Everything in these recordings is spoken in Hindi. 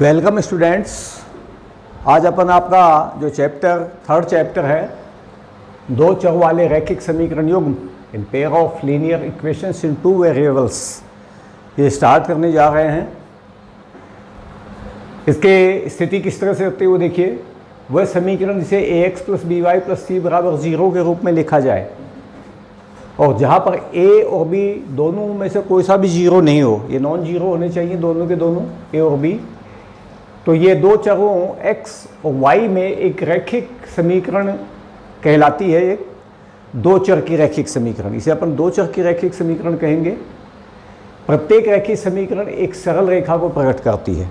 Welcome students. आज अपन आपका जो थर्ड चैप्टर है दो चर वाले रैखिक समीकरण युग्म in pair of linear equations in two variables ये स्टार्ट करने जा रहे हैं। इसके स्थिति किस तरह से होती है वो देखिए। वह समीकरण जिसे ax + by + c = 0 के रूप में लिखा जाए और जहाँ पर a और b दोनों में से कोई सा भी जीरो नहीं हो, ये नॉन जीरो होने चाहिए दोनों के दोनों a और b। तो ये दो चरों x और y में एक रैखिक समीकरण कहलाती है, एक दो चर की रैखिक समीकरण। इसे अपन दो चर की रैखिक समीकरण कहेंगे। प्रत्येक रैखिक समीकरण एक सरल रेखा को प्रकट करती है।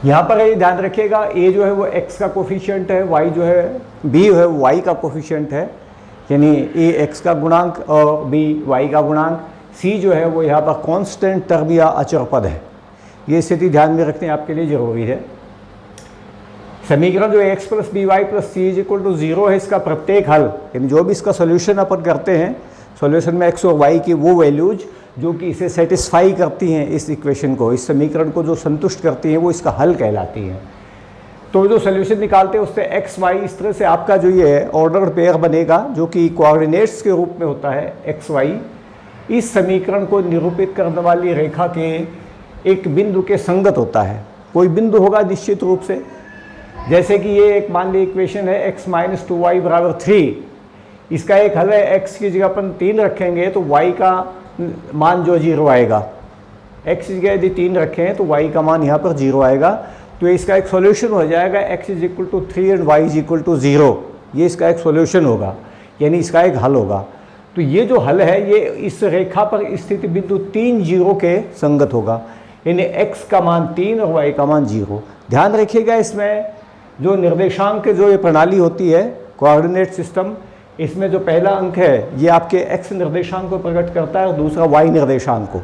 यहाँ पर ये ध्यान रखिएगा, a जो है वो x का कोफिशिएंट है, y जो है b जो है वो y का कोफिशिएंट है, यानी a x का गुणांक और b y का गुणांक, c जो है वो यहाँ पर कांस्टेंट टर्म या अचर पद है। ये स्थिति ध्यान में रखने आपके लिए ज़रूरी है। समीकरण जो x + by + c = 0 है, इसका प्रत्येक हल यानी जो भी इसका सोल्यूशन अपन करते हैं, सोल्यूशन में x और y की वो वैल्यूज जो कि इसे सेटिस्फाई करती हैं, इस इक्वेशन को, इस समीकरण को जो संतुष्ट करती हैं, वो इसका हल कहलाती हैं। तो जो सोल्यूशन निकालते हैं उससे x y इस तरह से आपका जो ये ऑर्डर्ड पेयर बनेगा जो कि कोऑर्डिनेट्स के रूप में होता है x y। इस समीकरण को निरूपित करने वाली रेखा के एक बिंदु के संगत होता है। कोई बिंदु होगा निश्चित रूप से, जैसे कि ये एक मान ली इक्वेशन है x - 2y = 3। इसका एक हल है, x की जगह अपन 3 रखेंगे तो y का मान जो 0 आएगा। x की जगह यदि 3 रखें तो y का मान यहाँ पर 0 आएगा। तो इसका एक सॉल्यूशन हो जाएगा x = 3 एंड y = 0। ये इसका एक सॉल्यूशन होगा, यानी इसका एक हल होगा। तो ये जो हल है ये इस रेखा पर स्थित बिंदु 3 0 के संगत होगा, यानी x का मान 3 और y का मान 0। ध्यान रखिएगा, इसमें जो निर्देशांक जो ये प्रणाली होती है कोऑर्डिनेट सिस्टम, इसमें जो पहला अंक है ये आपके x निर्देशांक को प्रकट करता है और दूसरा y निर्देशांक को।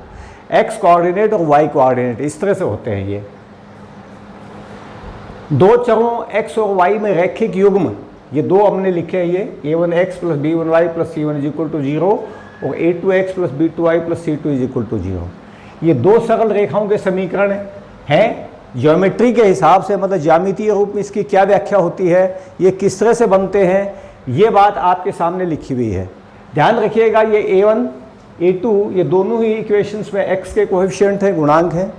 x कोऑर्डिनेट और y कोऑर्डिनेट इस तरह से होते हैं। ये दो चरों x और y में रैखिक युग्म, ये दो हमने लिखे हैं, ये a1x + b1y + c1 = 0 और a2x + b2y + c2 = 0। ये दो सरल रेखाओं के समीकरण हैं। ज्योमेट्री के हिसाब से, मतलब ज्यामितीय रूप में इसकी क्या व्याख्या होती है, ये किस तरह से बनते हैं, ये बात आपके सामने लिखी हुई है। ध्यान रखिएगा, ये a1 a2 ये दोनों ही इक्वेशंस में x के कोएफिशिएंट हैं, गुणांक हैं।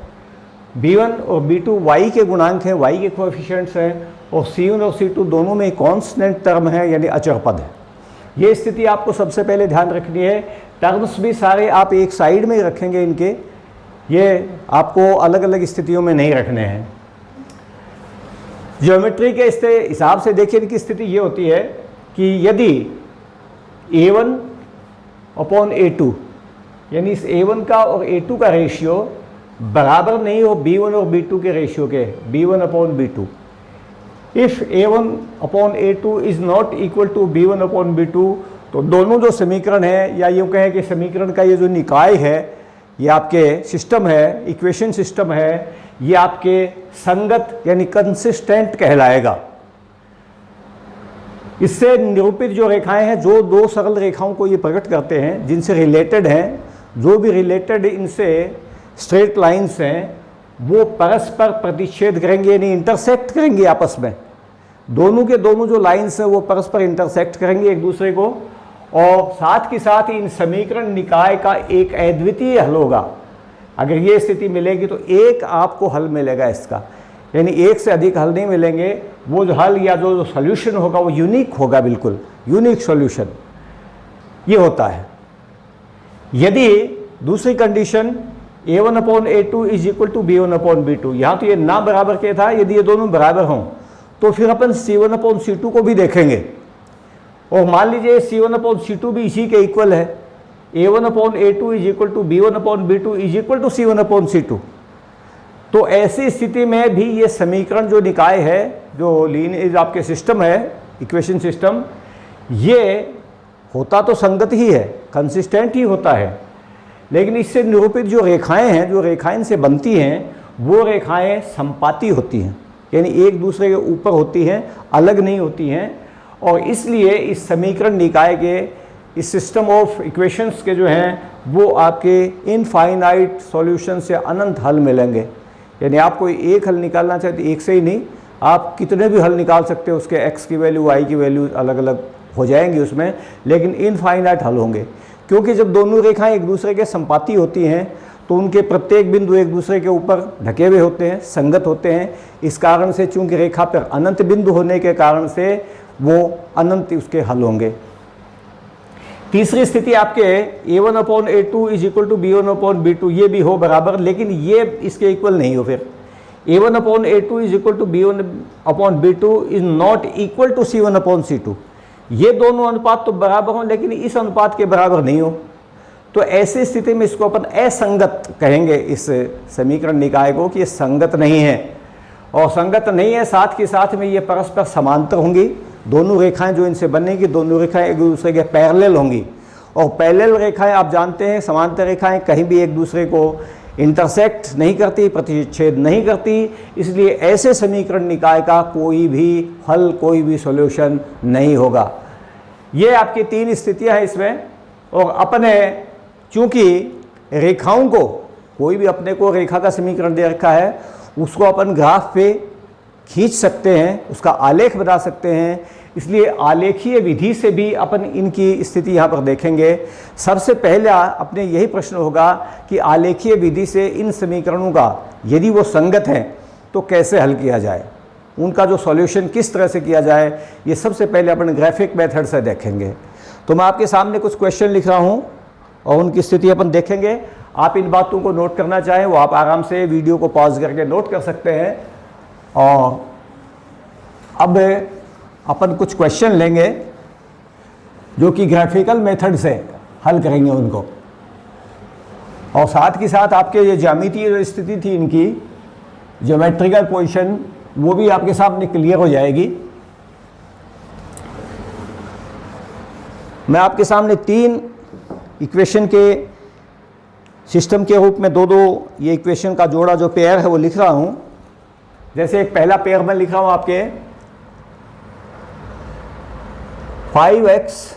b1 और b2 y के गुणांक हैं, y के कोएफिशिएंट्स हैं। और c1 और c2 दोनों में कांस्टेंट टर्म है, यानी अचर पद है। ये स्थिति आपको सबसे पहले ध्यान रखनी है। टर्म्स भी सारे आप एक साइड में ही रखेंगे इनके, ये आपको अलग अलग स्थितियों में नहीं रखने हैं। ज्योमेट्री के इस हिसाब से देखिए इनकी स्थिति ये होती है कि यदि a1/a2 यानी इस a1 का और a2 का रेशियो बराबर नहीं हो b1 और b2 के रेशियो के, b1/b2, if a1/a2 is not equal to b1/b2, तो दोनों जो समीकरण है, या यूँ कहें कि समीकरण का ये जो निकाय है, ये आपके सिस्टम है, इक्वेशन सिस्टम है, ये आपके संगत यानी कंसिस्टेंट कहलाएगा। इससे निरूपित जो रेखाएं हैं, जो दो सरल रेखाओं को ये प्रकट करते हैं, जिनसे रिलेटेड हैं, जो भी रिलेटेड इनसे स्ट्रेट लाइंस हैं, वो परस्पर प्रतिच्छेद करेंगे, यानी इंटरसेक्ट करेंगे आपस में। दोनों के दोनों जो लाइंस हैं वो परस्पर इंटरसेक्ट करेंगे एक दूसरे को, और साथ के साथ इन समीकरण निकाय का एक अद्वितीय हल होगा। अगर ये स्थिति मिलेगी तो एक आपको हल मिलेगा इसका, यानी एक से अधिक हल नहीं मिलेंगे। वो जो हल या जो सॉल्यूशन होगा वो यूनिक होगा, बिल्कुल यूनिक सॉल्यूशन ये होता है। यदि दूसरी कंडीशन a1/a2 = b1/b2, यहाँ तो ये ना बराबर के था, यदि ये दोनों बराबर हों तो फिर अपन c1/c2 को भी देखेंगे। और मान लीजिए c1/c2 भी इसी के इक्वल है, a1/a2 = b1/b2 = c1/c2। तो ऐसी स्थिति में भी ये समीकरण जो निकाय है, जो लीनियर आपके सिस्टम है, इक्वेशन सिस्टम, ये होता तो संगत ही है, कंसिस्टेंट ही होता है। लेकिन इससे निरूपित जो रेखाएं हैं, जो रेखाएं इनसे बनती हैं, वो रेखाएं संपाती होती हैं, यानी एक दूसरे के ऊपर होती हैं, अलग नहीं होती हैं। और इसलिए इस समीकरण निकाय के, इस सिस्टम ऑफ इक्वेशंस के जो हैं, वो आपके इनफाइनाइट सॉल्यूशन से अनंत हल मिलेंगे, यानी आप कोई एक हल निकालना चाहते तो एक से ही नहीं, आप कितने भी हल निकाल सकते हो, उसके x की वैल्यू y की वैल्यू अलग अलग हो जाएंगी उसमें, लेकिन इनफाइनाइट हल होंगे। क्योंकि जब दोनों रेखाएं एक दूसरे के संपाती होती हैं तो उनके प्रत्येक बिंदु एक दूसरे के ऊपर ढके हुए होते हैं, संगत होते हैं। इस कारण से चूंकि रेखा पर अनंत बिंदु होने के कारण से वो अनंत उसके हल होंगे। तीसरी स्थिति आपके a1/a2 is equal to b1/b2, ये भी हो बराबर, लेकिन ये इसके इक्वल नहीं हो। फिर a1/a2 is equal to b1/b2 is not equal to c1/c2, ये दोनों अनुपात तो बराबर हों लेकिन इस अनुपात के बराबर नहीं हो। तो ऐसी स्थिति में इसको अपन असंगत कहेंगे, इस समीकरण निकाय को, कि ये संगत नहीं है। और संगत नहीं है, साथ के साथ में ये परस्पर समांतर होंगी। दोनों रेखाएं जो इनसे बनेंगी, दोनों रेखाएं एक दूसरे के पैरेलल होंगी। और पैरेलल रेखाएं आप जानते हैं, समांतर रेखाएं कहीं भी एक दूसरे को इंटरसेक्ट नहीं करती, प्रतिच्छेद नहीं करती, इसलिए ऐसे समीकरण निकाय का कोई भी हल, कोई भी सॉल्यूशन नहीं होगा। ये आपकी तीन स्थितियां हैं इसमें। और अपने चूंकि रेखाओं को, कोई भी अपने को रेखा का समीकरण दे रखा है, उसको अपन ग्राफ पे खींच सकते हैं, उसका आलेख बना सकते हैं। इसलिए आलेखीय विधि से भी अपन इनकी स्थिति यहाँ पर देखेंगे। सबसे पहला अपने यही प्रश्न होगा कि आलेखीय विधि से इन समीकरणों का यदि वो संगत हैं तो कैसे हल किया जाए, उनका जो सॉल्यूशन किस तरह से किया जाए, ये सबसे पहले अपन ग्राफिक मेथड से देखेंगे। तो मैं आपके सामने कुछ क्वेश्चन लिख रहा हूँ और उनकी स्थिति अपन देखेंगे। आप इन बातों को नोट करना चाहें वो आप आराम से वीडियो को पॉज करके नोट कर सकते हैं। और अब अपन कुछ क्वेश्चन लेंगे जो कि ग्राफिकल मेथड से हल करेंगे उनको, और साथ के साथ आपके ये ज्यामितीय जो स्थिति थी इनकी, ज्योमेट्रिकल पोजीशन, वो भी आपके सामने क्लियर हो जाएगी। मैं आपके सामने तीन इक्वेशन के सिस्टम के रूप में दो ये इक्वेशन का जोड़ा जो पेयर है वो लिख रहा हूँ। जैसे एक पहला पेयर में लिख रहा हूँ आपके 5x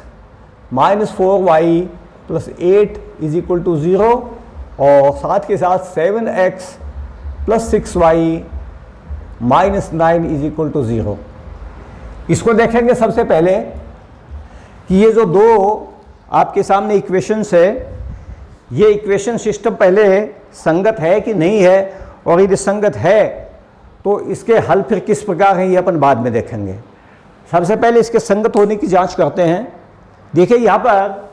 - 4y + 8 is equal to 0, और साथ के साथ 7x + 6y - 9 is equal to 0। इसको देखेंगे सबसे पहले कि ये जो दो आपके सामने इक्वेशंस है, ये इक्वेशन सिस्टम पहले संगत है कि नहीं है, और यदि संगत है तो इसके हल फिर किस प्रकार हैं ये अपन बाद में देखेंगे। सबसे पहले इसके संगत होने की जांच करते हैं। देखिए यहाँ पर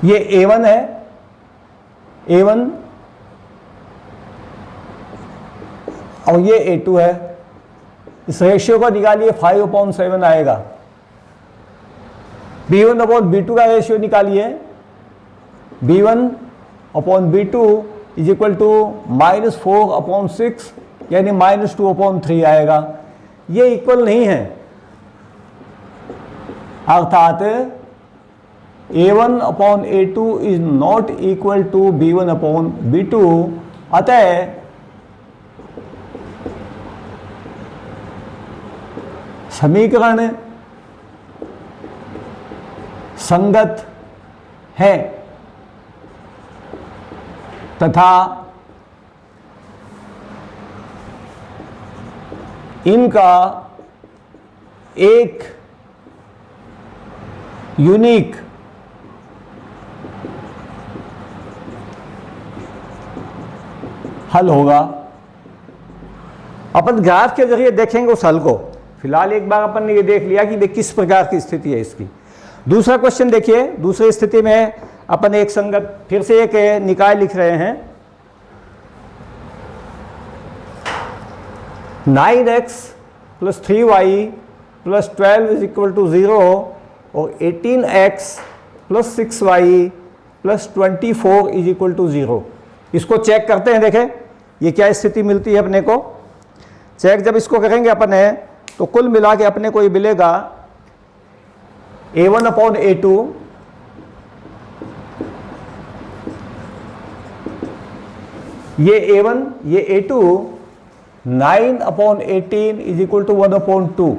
ये A1 है, A1, और ये A2 है। इस रेशियो को निकालिए, 5/7 आएगा। B1/B2 का रेशियो निकालिए, B1/B2 इज इक्वल टू -4/6 यानी -2/3 आएगा। ये इक्वल नहीं है, अर्थात A1/A2 is not equal to B1/B2। अतः समीकरण संगत है तथा इनका एक यूनिक हल होगा। अपन ग्राफ के जरिए देखेंगे उस हल को। फिलहाल एक बार अपन ने ये देख लिया कि किस प्रकार की स्थिति है इसकी। दूसरा क्वेश्चन देखिए, दूसरी स्थिति में अपन एक संगत फिर से एक निकाय लिख रहे हैं। 9x + 3y + 12 is equal to 0, और 18x + 6y + 24 is equal to 0। इसको चेक करते हैं, देखें ये क्या स्थिति मिलती है अपने को। चेक जब इसको करेंगे अपन है तो कुल मिला के अपने को ये मिलेगा A1/A2 ये A1 ये A2 9/18 is equal to 1/2।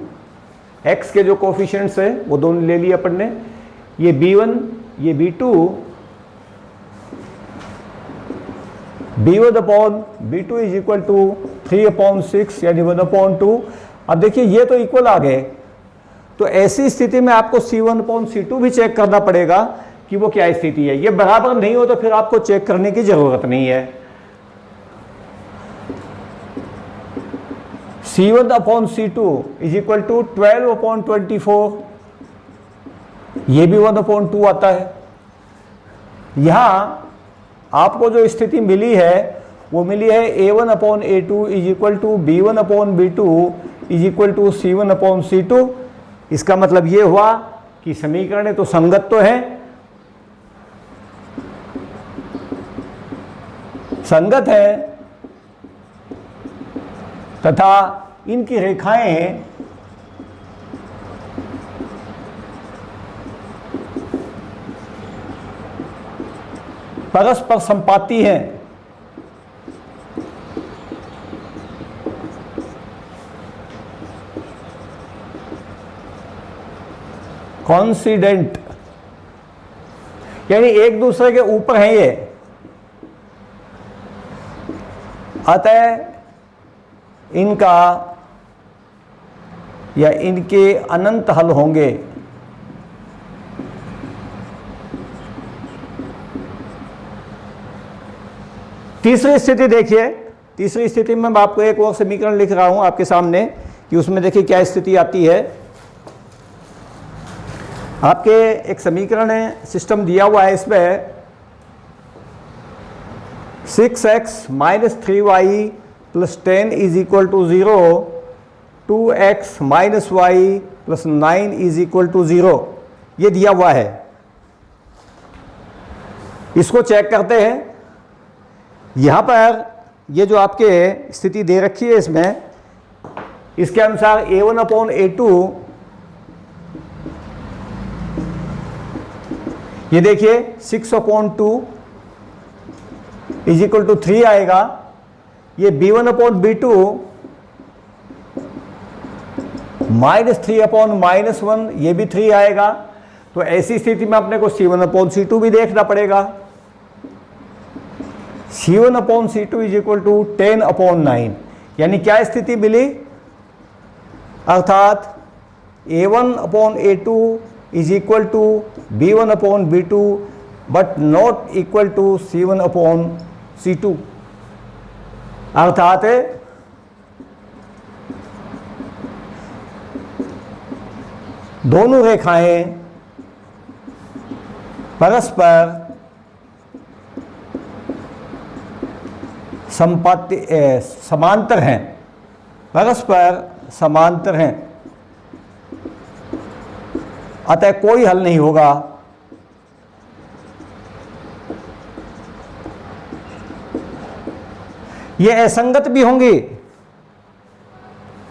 x के जो कोफिशिएंट्स है वो दोनों ले लिए अपन ने, ये B1 ये B2 B1 upon B2 is equal to 3/6 यानी 1/2। अब देखिए ये तो इक्वल आ गए, तो ऐसी स्थिति में आपको C1/C2 भी चेक करना पड़ेगा कि वो क्या स्थिति है। ये बराबर नहीं हो तो फिर आपको चेक करने की जरूरत नहीं है। C1/C2 इज इक्वल टू 12/24, ये भी 1/2 आता है। यहां आपको जो स्थिति मिली है वो मिली है A1/A2 is equal to B1/B2 is equal to C1/C2। इसका मतलब ये हुआ कि समीकरण तो संगत तो है, संगत है, तथा इनकी रेखाएं परस्पर संपाती हैं। कॉन्सिडेंट यानी एक दूसरे के ऊपर हैं ये, अतः इनका या इनके अनंत हल होंगे। तीसरी स्थिति देखिए, तीसरी स्थिति में मैं आपको एक और समीकरण लिख रहा हूं आपके सामने कि उसमें देखिए क्या स्थिति आती है। आपके एक समीकरण है, सिस्टम दिया हुआ है, इसमें 6x - 3y + 10 is equal to 0, 2x - y + 9 is equal to 0, ये दिया हुआ है। इसको चेक करते हैं। यहां पर ये जो आपके स्थिति दे रखी है इसमें, इसके अनुसार A1/A2 ये देखिए 6/2 इज इक्वल टू 3 आएगा। ये B1/B2 -3/-1 ये भी 3 आएगा। तो ऐसी स्थिति में अपने को C1/C2 भी देखना पड़ेगा। C1/C2 इज इक्वल टू 10/9 यानी क्या स्थिति मिली, अर्थात A1/A2 is equal to B1/B2 but not equal to C1/C2। अर्थात दोनों रेखाएं परस्पर समांतर हैं, परस्पर समांतर हैं, अतः कोई हल नहीं होगा। ये असंगत भी होंगी।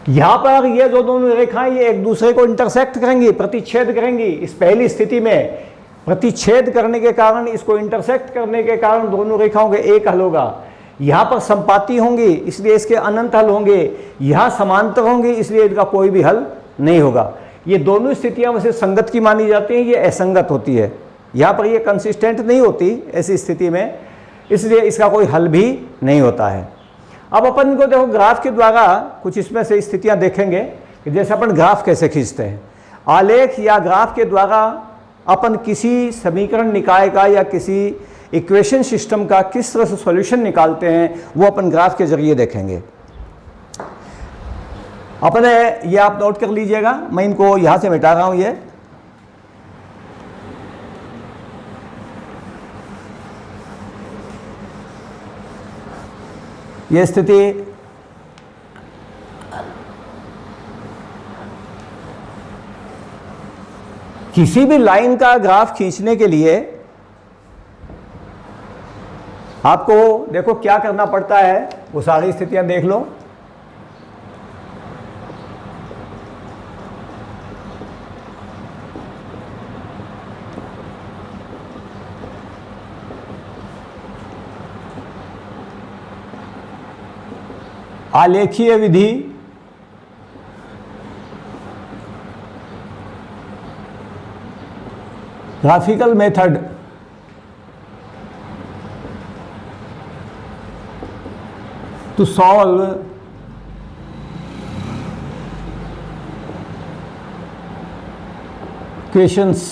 यहां पर ये जो दोनों रेखाएं ये एक दूसरे को इंटरसेक्ट करेंगी, प्रतिच्छेद करेंगी। इस पहली स्थिति में प्रतिच्छेद करने के कारण, इसको इंटरसेक्ट करने के कारण दोनों रेखाओं के एक हल होगा। यहां पर संपाती होंगी इसलिए इसके अनंत हल होंगे, यहां समांतर होंगी इसलिए इनका कोई भी हल नहीं होगा। ये दोनों स्थितियां वैसे संगत की मानी जाती हैं, ये असंगत होती है। यहां पर ये कंसिस्टेंट नहीं होती ऐसी स्थिति में, इसलिए इसका कोई हल भी नहीं होता है। अब अपन को देखो ग्राफ के द्वारा कुछ इसमें से स्थितियां देखेंगे कि जैसे अपन ग्राफ कैसे खींचते हैं। आलेख या ग्राफ के द्वारा अपन किसी समीकरण निकाय का या किसी इक्वेशन सिस्टम का किस तरह से सॉल्यूशन निकालते हैं वो अपन ग्राफ के जरिए देखेंगे। अपने ये आप नोट कर लीजिएगा, मैं इनको यहां से मिटा रहा हूं। ये स्थिति किसी भी लाइन का ग्राफ खींचने के लिए आपको देखो क्या करना पड़ता है, वो सारी स्थितियां देख लो। आलेखीय विधि, graphical method, to solve questions।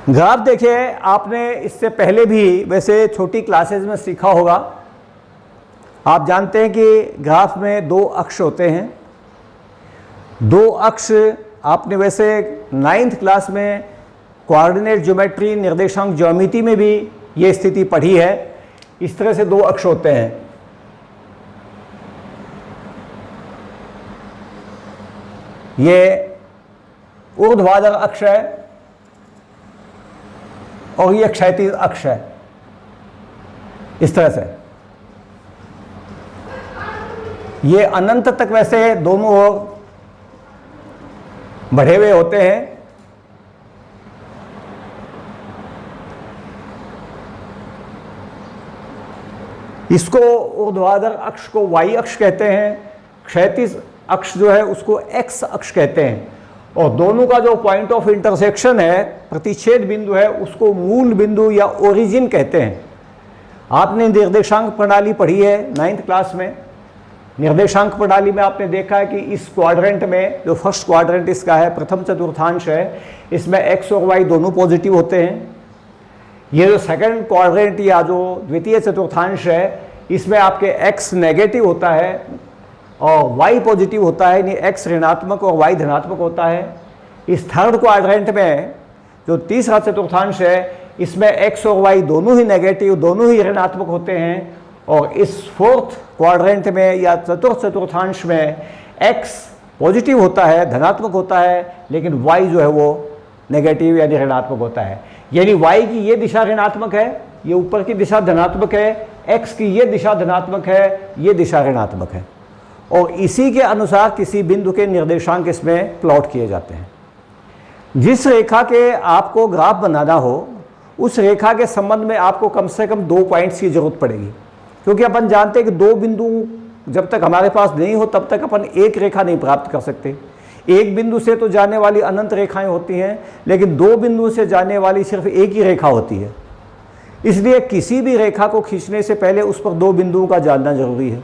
Graph देखिए, आपने इससे पहले भी वैसे छोटी क्लासेस में सीखा होगा। आप जानते हैं कि ग्राफ में दो अक्ष होते हैं। दो अक्ष आपने वैसे 9th क्लास में कोऑर्डिनेट ज्योमेट्री, निर्देशांक ज्यामिति में भी ये स्थिति पढ़ी है। इस तरह से दो अक्ष होते हैं। ये ऊर्ध्वाधर अक्ष है और ये क्षैतिज अक्ष है। इस तरह से ये अनंत तक वैसे दोनों ओर बढ़े हुए होते हैं। इसको ऊर्ध्वाधर अक्ष को y अक्ष कहते हैं, क्षैतिज अक्ष जो है उसको x अक्ष कहते हैं। और दोनों का जो पॉइंट ऑफ इंटरसेक्शन है, प्रतिच्छेद बिंदु है, उसको मूल बिंदु या ओरिजिन कहते हैं। आपने निर्देशांक प्रणाली पढ़ी है 9th क्लास में। निर्देशांक प्रणाली में आपने देखा है कि इस क्वाड्रेंट में, जो फर्स्ट क्वाड्रेंट इसका है, प्रथम चतुर्थांश है, इसमें x और y दोनों पॉजिटिव होते हैं। ये जो सेकंड क्वाड्रेंट या जो द्वितीय चतुर्थांश है, इसमें आपके x नेगेटिव होता है और y पॉजिटिव होता है, यानी x ऋणात्मक और y धनात्मक होता है। इस थर्ड क्वाड्रेंट में जो तीसरा चतुर्थांश है, इसमें x और y दोनों ही नेगेटिव, दोनों ही ऋणात्मक होते हैं। और इस फोर्थ क्वाड्रेंट में या चतुर्थ चतुर्थांश में x पॉजिटिव होता है, धनात्मक होता है, लेकिन y जो है वो नेगेटिव यानी ऋणात्मक होता है। यानी y की ये दिशा ऋणात्मक है, ये ऊपर की दिशा धनात्मक है, x की ये दिशा धनात्मक है, ये दिशा ऋणात्मक है। और इसी के अनुसार किसी बिंदु के निर्देशांक इसमें प्लॉट किए जाते हैं। जिस रेखा के आपको ग्राफ बनाना हो, उस रेखा के संबंध में आपको कम से कम 2 पॉइंट्स की जरूरत पड़ेगी, क्योंकि अपन जानते हैं कि 2 बिंदु जब तक हमारे पास नहीं हो तब तक अपन एक रेखा नहीं प्राप्त कर सकते। एक बिंदु से तो जाने वाली अनंत रेखाएं होती हैं, लेकिन 2 बिंदु से जाने वाली सिर्फ एक ही रेखा होती है। इसलिए किसी भी रेखा को खींचने से पहले उस पर 2 बिंदुओं का जानना जरूरी है।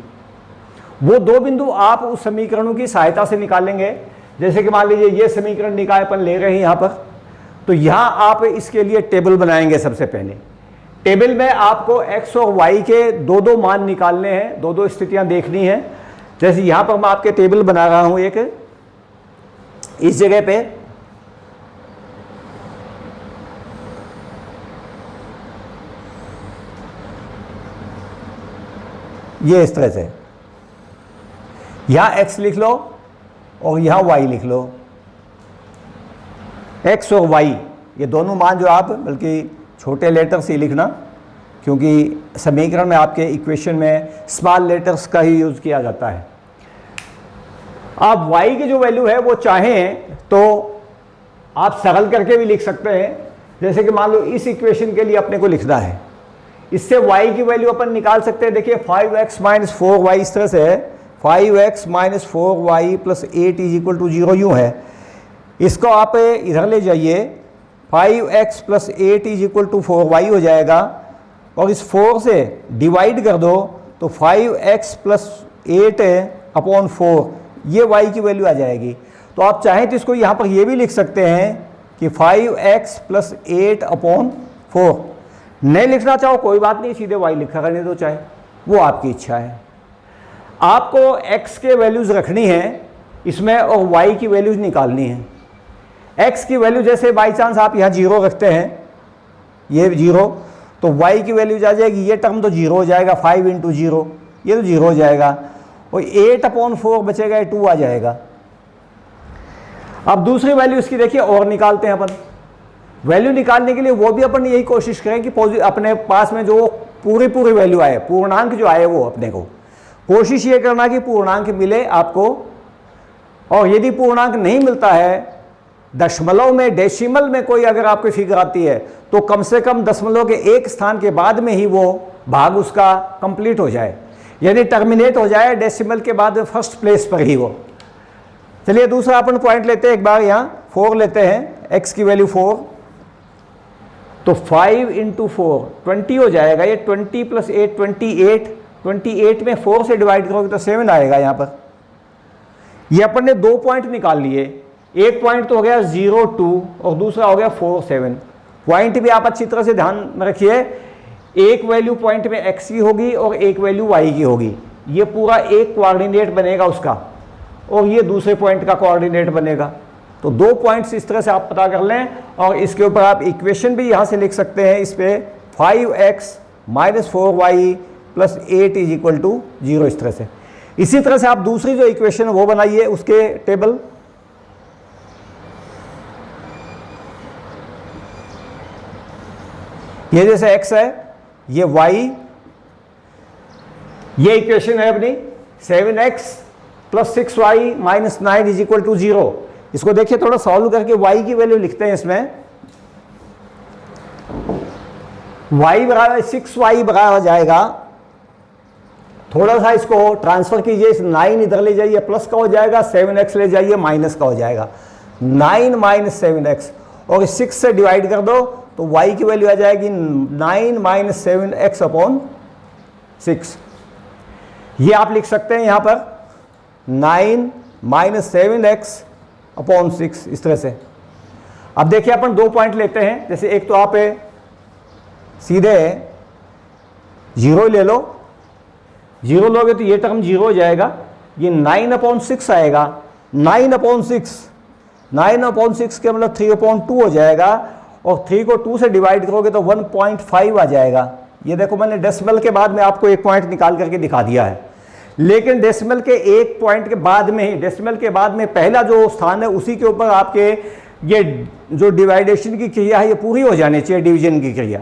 वो 2 बिंदु आप उस समीकरणों की सहायता से निकालेंगे। जैसे कि मान लीजिए ये समीकरण निकाय अपन ले रहे हैं यहाँ पर, तो यहाँ आप इसके लिए टेबल बनाएंगे। सबसे पहले टेबल में आपको x और y के 2-2 मान निकालने हैं, 2-2 स्थितियां देखनी है। जैसे यहाँ पर मैं आपके टेबल बना रहा हूँ एक, इस जगह पे ये इस तरह से यहां x लिख लो और यहां y लिख लो। x और y ये दोनों मान जो आप बल्कि छोटे लेटर से लिखना, क्योंकि समीकरण में आपके इक्वेशन में स्मॉल लेटर्स का ही यूज किया जाता है। आप y की जो वैल्यू है वो चाहें तो आप सरल करके भी लिख सकते हैं। जैसे कि मान लो इस इक्वेशन के लिए अपने को लिखना है, इससे y की वैल्यू अपन निकाल सकते हैं। देखिए 5x - 4y इस तरह से है, 5x - 4y + 8 = 0 यूँ है। इसको आप इधर ले जाइए, 5x + 8 = 4y हो जाएगा, और इस 4 से डिवाइड कर दो तो 5x + 8/4 ये y की वैल्यू आ जाएगी। तो आप चाहें तो इसको यहाँ पर ये भी लिख सकते हैं कि 5x + 8/4। नहीं लिखना चाहो कोई बात नहीं, सीधे y लिखा करने दो, चाहे वो आपकी इच्छा है। आपको x के वैल्यूज़ रखनी है इसमें और y की वैल्यूज़ निकालनी है। x की वैल्यू जैसे बाई चांस आप यहाँ 0 रखते हैं, ये 0, तो y की वैल्यूज आ जाएगी, ये टर्म तो 0 हो जाएगा, 5 × 0 ये तो 0 हो जाएगा, और 8/4 बचेगा, ये 2 आ जाएगा। अब दूसरी वैल्यू इसकी देखिए और निकालते हैं अपन। वैल्यू निकालने के लिए वो भी अपन यही कोशिश करें कि अपने पास में जो पूरी वैल्यू आए, पूर्णांक जो आए, वो अपने को कोशिश ये करना कि पूर्णांक मिले आपको। और यदि पूर्णांक नहीं मिलता है, दशमलव में, डेसिमल में कोई अगर आपकी फिगर आती है, तो कम से कम दशमलव के एक स्थान के बाद में ही वो भाग उसका कंप्लीट हो जाए, यानी टर्मिनेट हो जाए डेसिमल के बाद फर्स्ट प्लेस पर ही वो। चलिए दूसरा अपन पॉइंट लेते हैं एक बार, यहाँ 4 लेते हैं, x की वैल्यू 4। तो 5 इंटू 4 20 हो जाएगा। ये 20 प्लस 8 28, 28 में 4 से डिवाइड करोगे तो 7 आएगा यहाँ पर। ये अपन ने 2 पॉइंट निकाल लिए, एक पॉइंट तो हो गया 0 2 और दूसरा हो गया 4 7। पॉइंट भी आप अच्छी तरह से ध्यान में रखिए, एक वैल्यू पॉइंट में x की होगी और एक वैल्यू y की होगी। ये पूरा एक कोऑर्डिनेट बनेगा उसका और ये दूसरे पॉइंट का कोऑर्डिनेट बनेगा। तो 2 पॉइंट्स इस तरह से आप पता कर लें और इसके ऊपर आप इक्वेशन भी यहाँ से लिख सकते हैं। इस पे 5x - 4y + 8 = 0 इस तरह से। इसी तरह से आप दूसरी जो इक्वेशन है वो बनाइए, उसके टेबल। ये जैसे x है, ये y, ये इक्वेशन है अपनी 7x + 6y - 9 = 0। इसको देखिए थोड़ा सॉल्व करके y की वैल्यू लिखते हैं इसमें। y बराबर 6y बराबर जाएगा, थोड़ा सा इसको ट्रांसफर कीजिए, इस 9 इधर ले जाइए, प्लस का हो जाएगा, 7x ले जाइए, माइनस का हो जाएगा। 9 - 7x और 6 से डिवाइड कर दो तो y की वैल्यू आ जाएगी 9 - 7x / 6। ये आप लिख सकते हैं यहाँ पर 9 - 7x / 6 इस तरह से। अब देखिए अपन 2 पॉइंट लेते हैं, जैसे एक तो आप सीधे 0 ले लो, 0 लोगे तो ये टर्म 0 हो जाएगा, ये 9/6 आएगा। 9/6 के मतलब 3/2 हो जाएगा और 3 को 2 से डिवाइड करोगे तो 1.5 आ जाएगा। ये देखो मैंने डेसिमल के बाद में आपको एक पॉइंट निकाल करके दिखा दिया है, लेकिन डेसिमल के एक पॉइंट के बाद में ही, डेसिमल के बाद में पहला जो स्थान है उसी के ऊपर आपके ये जो डिवाइडेशन की क्रिया है ये पूरी हो जानी चाहिए, डिवीजन की क्रिया।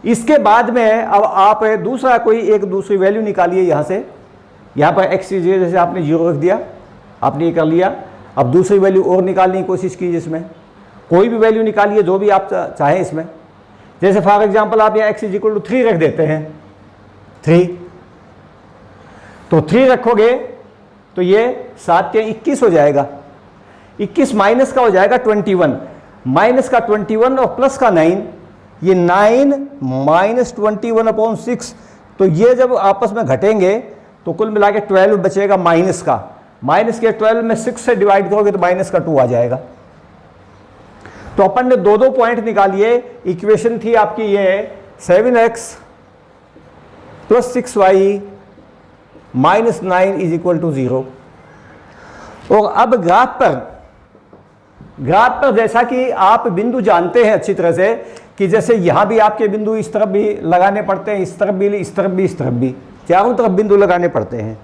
इसके बाद में अब आप दूसरा कोई एक दूसरी वैल्यू निकालिए यहाँ से। यहाँ पर x जैसे आपने 0 रख दिया, आपने ये कर लिया। अब दूसरी वैल्यू और निकालने की कोशिश कीजिए, इसमें कोई भी वैल्यू निकालिए जो भी आप चाहें इसमें। जैसे फॉर एग्जांपल आप यहाँ x = 3 रख देते हैं, 3, तो 3 रखोगे तो ये 7 के 21 हो जाएगा। 21 माइनस का हो जाएगा 21, माइनस का 21 और प्लस का 9, ये 9 - 21/6। तो ये जब आपस में घटेंगे तो कुल मिला के 12 बचेगा माइनस का। माइनस के 12 में 6 से डिवाइड करोगे तो माइनस का 2 आ जाएगा। तो अपन ने 2 पॉइंट निकालिए। इक्वेशन थी आपकी ये 7x + 6y - 9 = 0। और अब ग्राफ पर जैसा कि आप बिंदु जानते हैं अच्छी तरह से कि जैसे यहाँ भी आपके बिंदु इस तरफ भी लगाने पड़ते हैं, इस तरफ भी, इस तरफ भी, इस तरफ भी, चारों तरफ बिंदु लगाने पड़ते हैं।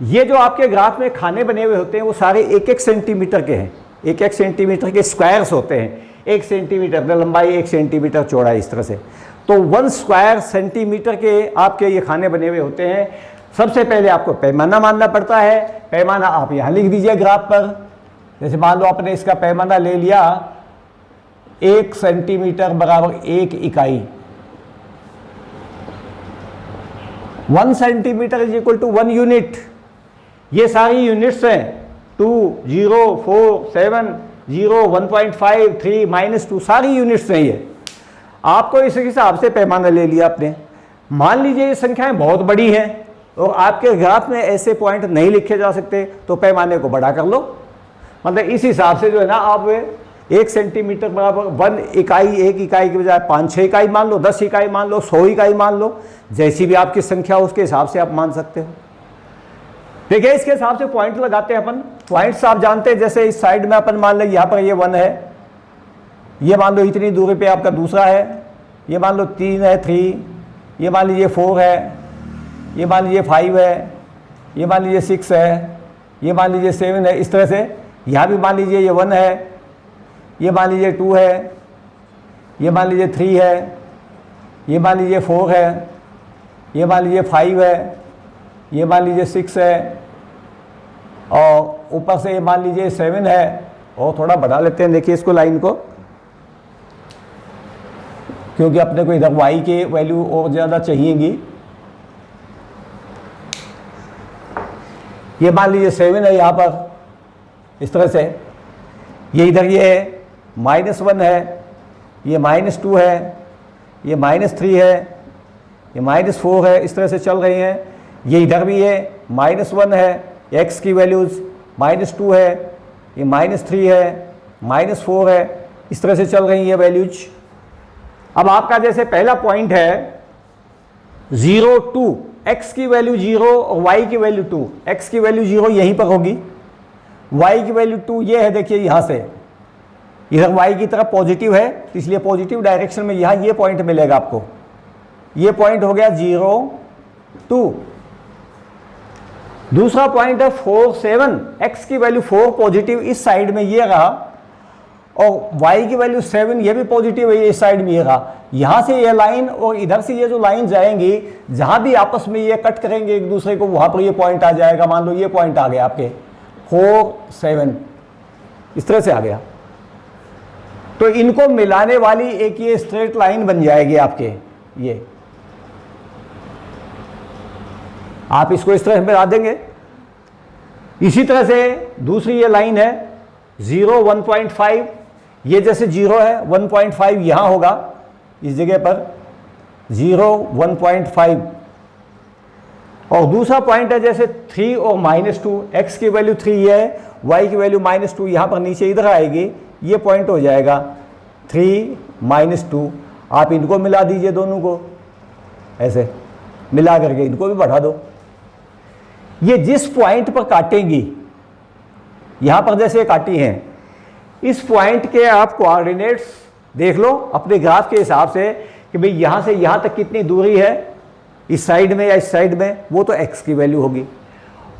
ये जो आपके ग्राफ में खाने बने हुए होते हैं वो सारे 1-1 सेंटीमीटर के हैं, 1-1 सेंटीमीटर के स्क्वायर्स होते हैं। 1 सेंटीमीटर लंबाई, 1 सेंटीमीटर चौड़ाई, इस तरह से। तो 1 स्क्वायर सेंटीमीटर के आपके ये खाने बने हुए होते हैं। सबसे पहले आपको पैमाना मानना पड़ता है। पैमाना आप यहाँ लिख दीजिए ग्राफ पर। जैसे मान लो आपने इसका पैमाना ले लिया 1 सेंटीमीटर बराबर 1 इकाई। 1 सेंटीमीटर = 1 यूनिट। ये सारी यूनिट्स हैं 2 0 4 7 0 1.5 3 -2 सारी यूनिट्स हैं ये। आपको इस हिसाब से पैमाना ले लिया आपने। मान लीजिए ये संख्याएं बहुत बड़ी हैं और आपके ग्राफ में ऐसे पॉइंट नहीं लिखे जा सकते तो पैमाने को बड़ा कर लो। मतलब इस हिसाब से जो है ना, आप 1 सेंटीमीटर बराबर 1 इकाई, 1 इकाई के बजाय 5-6 इकाई मान लो, 10 इकाई मान लो, 100 इकाई मान लो, जैसी भी आपकी संख्या हो उसके हिसाब से आप मान सकते हो। देखिए इसके हिसाब से पॉइंट लगाते हैं अपन। पॉइंट्स आप जानते हैं, जैसे इस साइड में अपन मान लें यहाँ पर ये 1 है, ये मान लो इतनी दूरी पे आपका दूसरा है, ये मान लो 3 है 3, ये मान लीजिए 4 है, ये मान लीजिए 5 है, ये मान लीजिए 6 है, ये मान लीजिए 7 है। इस तरह से यहाँ भी मान लीजिए ये 1 है, ये मान लीजिए 2 है, ये मान लीजिए 3 है, ये मान लीजिए 4 है, ये मान लीजिए 5 है, ये मान लीजिए 6 है और ऊपर से ये मान लीजिए 7 है। और थोड़ा बढ़ा लेते हैं, देखिए इसको लाइन को, क्योंकि अपने को इधर y की वैल्यू और ज़्यादा चाहिएगी। ये मान लीजिए 7 है यहाँ पर, इस तरह से। ये इधर ये -1 है, ये -2 है, ये -3 है, ये -4 है, इस तरह से चल रही हैं। ये इधर भी है, -1 है, x की वैल्यूज़, -2 है, ये -3 है, -4 है, इस तरह से चल रही है वैल्यूज। अब आपका जैसे पहला पॉइंट है 0, 2, x की वैल्यू 0 और y की वैल्यू 2, x की वैल्यू 0 यहीं पर होगी, y की वैल्यू 2 ये है, देखिए यहाँ से इधर y की तरफ पॉजिटिव है, इसलिए पॉजिटिव डायरेक्शन में यहाँ ये पॉइंट मिलेगा आपको। ये पॉइंट हो गया 0, 2। दूसरा पॉइंट है 4, 7, x की वैल्यू 4 पॉजिटिव इस साइड में ये रहा, और y की वैल्यू 7 ये भी पॉजिटिव है, ये इस साइड में ये रहा। यहाँ से ये लाइन और इधर से ये जो लाइन जाएंगी, जहाँ भी आपस में ये कट करेंगे एक दूसरे को, वहाँ पर ये पॉइंट आ जाएगा। मान लो ये पॉइंट आ गया आपके 4, 7, इस तरह से आ गया, तो इनको मिलाने वाली एक ये स्ट्रेट लाइन बन जाएगी आपके। ये आप इसको इस तरह से मिला देंगे। इसी तरह से दूसरी ये लाइन है 0, 1.5, ये जैसे 0 है, 1.5 यहाँ होगा इस जगह पर, 0, 1.5। और दूसरा पॉइंट है जैसे 3 और -2, x की वैल्यू 3 ये है, y की वैल्यू -2, यहाँ पर नीचे इधर आएगी, ये पॉइंट हो जाएगा 3, -2। आप इनको मिला दीजिए दोनों को, ऐसे मिला करके इनको भी बढ़ा दो। ये जिस पॉइंट पर काटेंगी, यहाँ पर जैसे काटी हैं, इस पॉइंट के आप कोऑर्डिनेट्स देख लो अपने ग्राफ के हिसाब से कि भाई यहाँ से यहाँ तक कितनी दूरी है, इस साइड में या इस साइड में, वो तो x की वैल्यू होगी,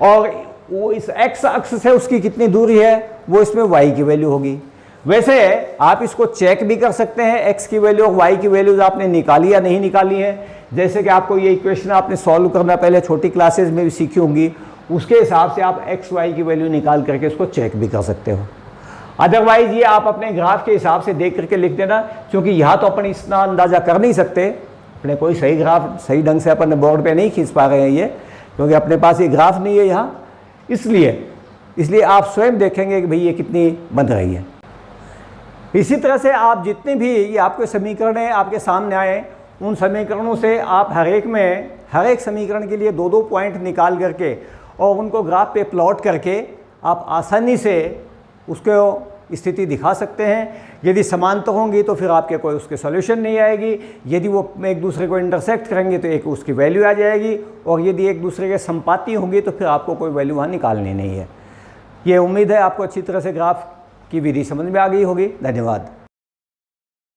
और वो इस x अक्ष से उसकी कितनी दूरी है, वो इसमें y की वैल्यू होगी। वैसे आप इसको चेक भी कर सकते हैं, x की वैल्यू और y की वैल्यूज आपने निकाली या नहीं निकाली है। जैसे कि आपको ये इक्वेशन आपने सॉल्व करना पहले छोटी क्लासेज में भी सीखी होंगी, उसके हिसाब से आप x, y की वैल्यू निकाल करके इसको चेक भी कर सकते हो। अदरवाइज ये आप अपने ग्राफ के हिसाब से देख करके लिख देना, क्योंकि यहाँ तो अपन इतना अंदाज़ा कर नहीं सकते, अपने कोई सही ग्राफ सही ढंग से अपन बोर्ड पे नहीं खींच पा रहे हैं ये, क्योंकि अपने पास ये ग्राफ नहीं है यहाँ, इसलिए आप स्वयं देखेंगे कि भाई ये कितनी बन रही है। इसी तरह से आप जितने भी ये आपके समीकरण हैं आपके सामने आए, उन समीकरणों से आप हर एक समीकरण के लिए 2-2 पॉइंट निकाल करके और उनको ग्राफ पे प्लॉट करके आप आसानी से उसको स्थिति दिखा सकते हैं। यदि समांतर होंगी तो फिर आपके कोई उसके सॉल्यूशन नहीं आएगी, यदि वो एक दूसरे को इंटरसेक्ट करेंगे तो एक उसकी वैल्यू आ जाएगी, और यदि एक दूसरे के संपाती होंगी तो फिर आपको कोई वैल्यू वहाँ निकालनी नहीं है। ये उम्मीद है आपको अच्छी तरह से ग्राफ की विधि समझ में आ गई होगी। धन्यवाद।